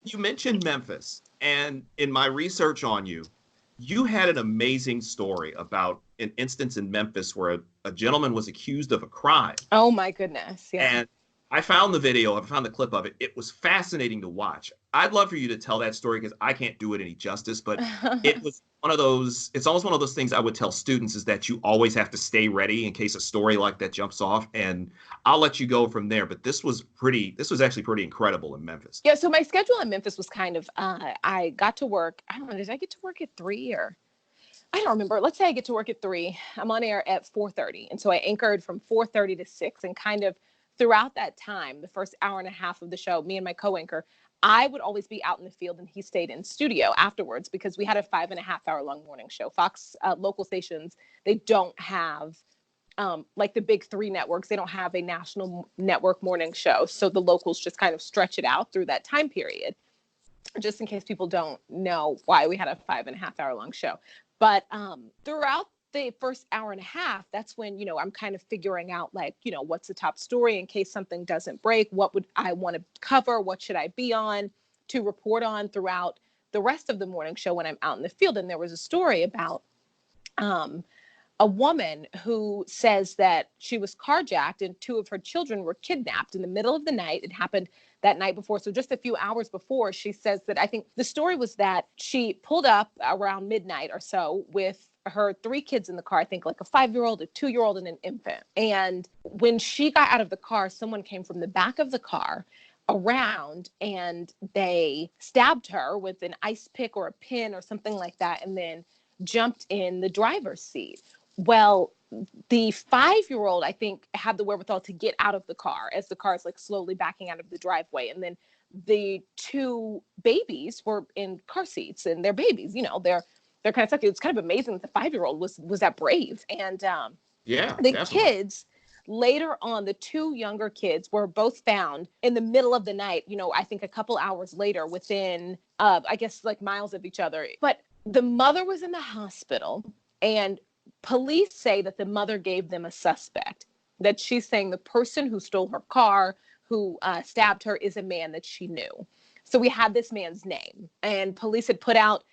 You mentioned Memphis, and in my research on you, you had an amazing story about an instance in Memphis where a gentleman was accused of a crime. Oh my goodness. Yeah. And I found the video, I found the clip of it. It was fascinating to watch. I'd love for you to tell that story because I can't do it any justice, but it was one of those, it's almost one of those things I would tell students is that you always have to stay ready in case a story like that jumps off. And I'll let you go from there. But this was actually pretty incredible in Memphis. Yeah, so my schedule in Memphis was kind of, I got to work, I don't know, did I get to work at 3 or? I don't remember. Let's say I get to work at 3. I'm on air at 4:30. And so I anchored from 4:30 to 6. And kind of throughout that time, the first hour and a half of the show, me and my co-anchor, I would always be out in the field and he stayed in studio afterwards because we had a 5.5 hour long morning show. Fox local stations, they don't have like the big 3 networks. They don't have a national network morning show. So the locals just kind of stretch it out through that time period, just in case people don't know why we had a 5.5 hour long show. But throughout the first hour and a half, that's when, I'm kind of figuring out like, what's the top story in case something doesn't break? What would I want to cover? What should I be on to report on throughout the rest of the morning show when I'm out in the field? And there was a story about a woman who says that she was carjacked and 2 of her children were kidnapped in the middle of the night. It happened that night before. So just a few hours before, she says that I think the story was that she pulled up around midnight or so with her 3 kids in the car, I think like a 5-year-old, a 2-year-old, and an infant. And when she got out of the car, someone came from the back of the car around and they stabbed her with an ice pick or a pin or something like that, and then jumped in the driver's seat. Well, the 5-year-old, I think, had the wherewithal to get out of the car as the car is like slowly backing out of the driveway. And then the 2 babies were in car seats and they're babies, they're kind of stuck. It's kind of amazing that the 5-year-old was that brave. And Yeah, the definitely. kids later on, the 2 younger kids were both found in the middle of the night, I think a couple hours later within, I guess like miles of each other. But the mother was in the hospital and police say that the mother gave them a suspect, that she's saying the person who stole her car, who stabbed her, is a man that she knew. So we had this man's name and police had put out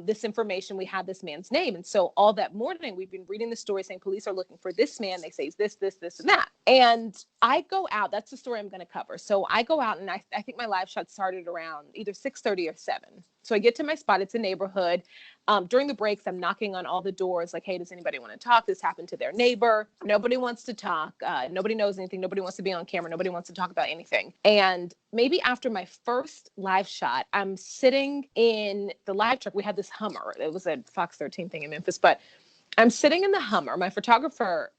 this information. We had this man's name. And so all that morning we've been reading the story saying police are looking for this man. They say he's this, and that. And I go out, that's the story I'm going to cover. So I go out and I think my live shot started around either 6:30 or 7. So I get to my spot. It's a neighborhood. During the breaks, I'm knocking on all the doors like, hey, does anybody want to talk? This happened to their neighbor. Nobody wants to talk. Nobody knows anything. Nobody wants to be on camera. Nobody wants to talk about anything. And maybe after my first live shot, I'm sitting in the live truck. We had this Hummer. It was a Fox 13 thing in Memphis, but I'm sitting in the Hummer. My photographer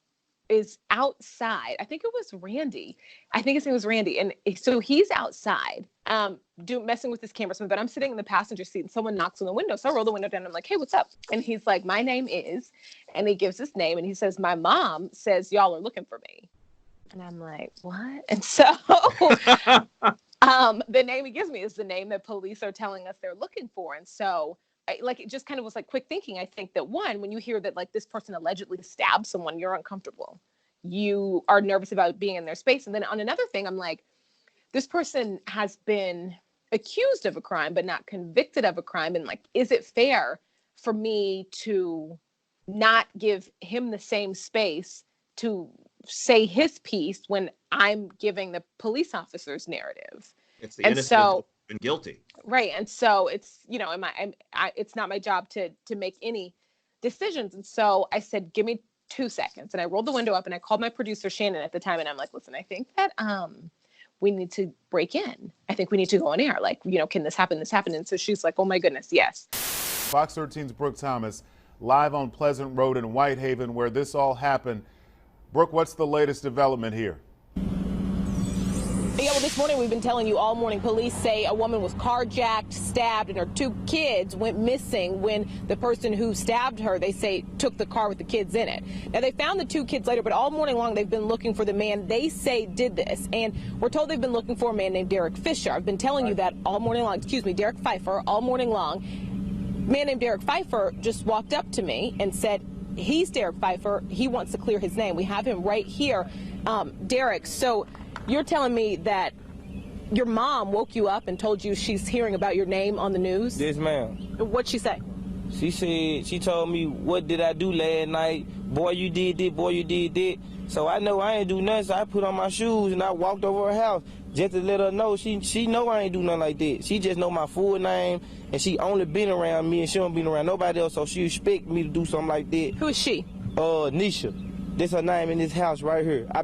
is outside. I think it was Randy. I think his name was Randy. And so he's outside messing with his camera, but I'm sitting in the passenger seat and someone knocks on the window. So I roll the window down and I'm like, hey, what's up? And he's like, my name is, and he gives his name and he says, my mom says y'all are looking for me. And I'm like, what? And so the name he gives me is the name that police are telling us they're looking for. And so it just kind of was like quick thinking. I think that one, when you hear that like this person allegedly stabbed someone, you're uncomfortable. You are nervous about being in their space. And then on another thing, I'm like, this person has been accused of a crime, but not convicted of a crime. And like, is it fair for me to not give him the same space to say his piece when I'm giving the police officer's narrative? It's the innocent until proven guilty. Right. And so it's, it's not my job to make any decisions. And so I said, give me 2 seconds. And I rolled the window up and I called my producer, Shannon, at the time. And I'm like, listen, I think that we need to break in. I think we need to go on air. Like, can this happen? And so she's like, oh my goodness, yes. Fox 13's Brooke Thomas live on Pleasant Road in Whitehaven where this all happened. Brooke, what's the latest development here? Yeah, well, this morning we've been telling you all morning, police say a woman was carjacked, stabbed, and her 2 kids went missing when the person who stabbed her, they say, took the car with the kids in it. Now, they found the 2 kids later, but all morning long they've been looking for the man they say did this. And we're told they've been looking for a man named Derek Fisher. I've been telling you that all morning long. Derek Pfeiffer, all morning long. A man named Derek Pfeiffer just walked up to me and said, he's Derek Pfeiffer. He wants to clear his name. We have him right here. Derek, so you're telling me that Your mom woke you up and told you she's hearing about your name on the news? Yes, ma'am. What'd she say? She said, she told me, what did I do last night? Boy, you did this, boy, you did that. So I know I ain't do nothing, so I put on my shoes and I walked over her house just to let her know. She know I ain't do nothing like that. She just know my full name, and she only been around me, and she don't been around nobody else, so she expect me to do something like that. Who is she? Nisha. This her name in this house right here. I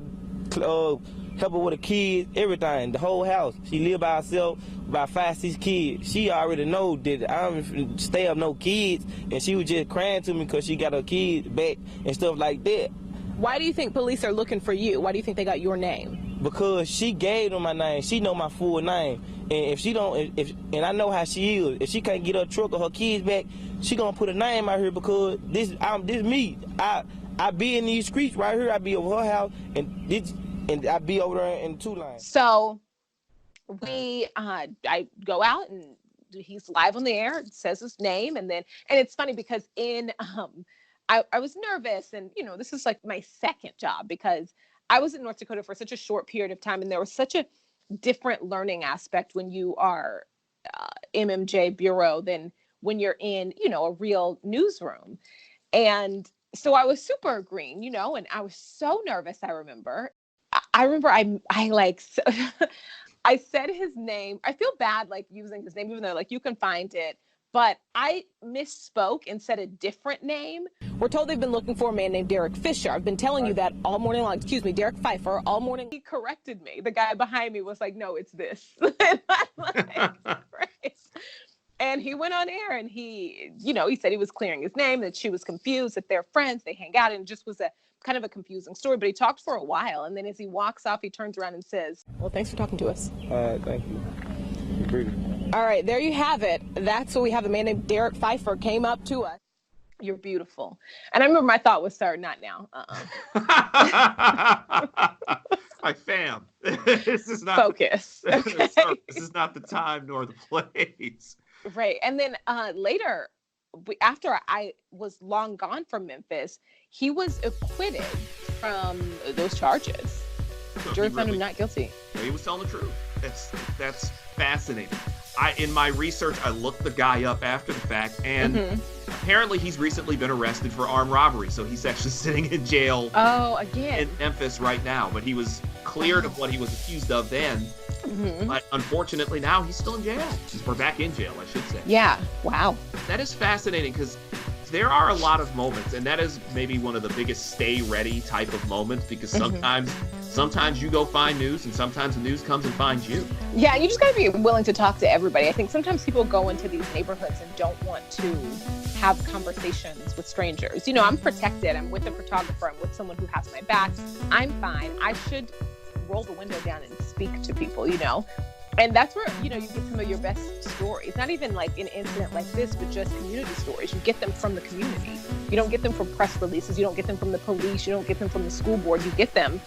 help her with the kids, everything, the whole house. She live by herself, about 5, 6 kids. She already know that I don't stay up no kids, and she was just crying to me because she got her kids back and stuff like that. Why do you think police are looking for you? Why do you think they got your name? Because she gave them my name. She know my full name, and if she don't, and I know how she is. If she can't get her truck or her kids back, she gonna put a name out here because this me. I be in these streets right here. I be over her house, and I be over there in 2 lines. So I go out and he's live on the air, says his name, and it's funny because I was nervous, and this is like my second job because I was in North Dakota for such a short period of time, and there was such a different learning aspect when you are MMJ bureau than when you're in a real newsroom. And so I was super green, and I was so nervous. I remember I like I said his name. I feel bad like using his name, even though like you can find it, but I misspoke and said a different name. We're told they've been looking for a man named Derek Fisher. I've been telling you that all morning long. Excuse me, Derek Pfeiffer, all morning. He corrected me. The guy behind me was like, no, it's this. And I'm like, right. And he went on air and he said he was clearing his name, that she was confused, that they're friends, they hang out, and it just was a kind of a confusing story. But he talked for a while, and then as he walks off, he turns around and says, well, thanks for talking to us. Thank you. All right, there you have it. That's what we have. A man named Derek Pfeiffer came up to us. You're beautiful. And I remember my thought was, sir, not now. Like, fam, this is not focus. Okay? Sir, this is not the time nor the place. Right. And then later, after I was long gone from Memphis, he was acquitted from those charges. Jury found him not guilty. He was telling the truth. That's fascinating. In my research, I looked the guy up after the fact, and apparently he's recently been arrested for armed robbery. So he's actually sitting in jail. Oh, again. In Memphis right now. But he was cleared of what he was accused of then. But unfortunately, now he's still in jail. We're back in jail, I should say. Yeah. Wow. That is fascinating because there are a lot of moments, and that is maybe one of the biggest stay ready type of moments, because sometimes you go find news, and sometimes the news comes and finds you. Yeah, you just got to be willing to talk to everybody. I think sometimes people go into these neighborhoods and don't want to have conversations with strangers. I'm protected. I'm with a photographer. I'm with someone who has my back. I'm fine. I should roll the window down and speak to people, And that's where, you get some of your best stories. Not even like an incident like this, but just community stories. You get them from the community. You don't get them from press releases. You don't get them from the police. You don't get them from the school board. You get them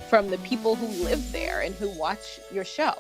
from the people who live there and who watch your show.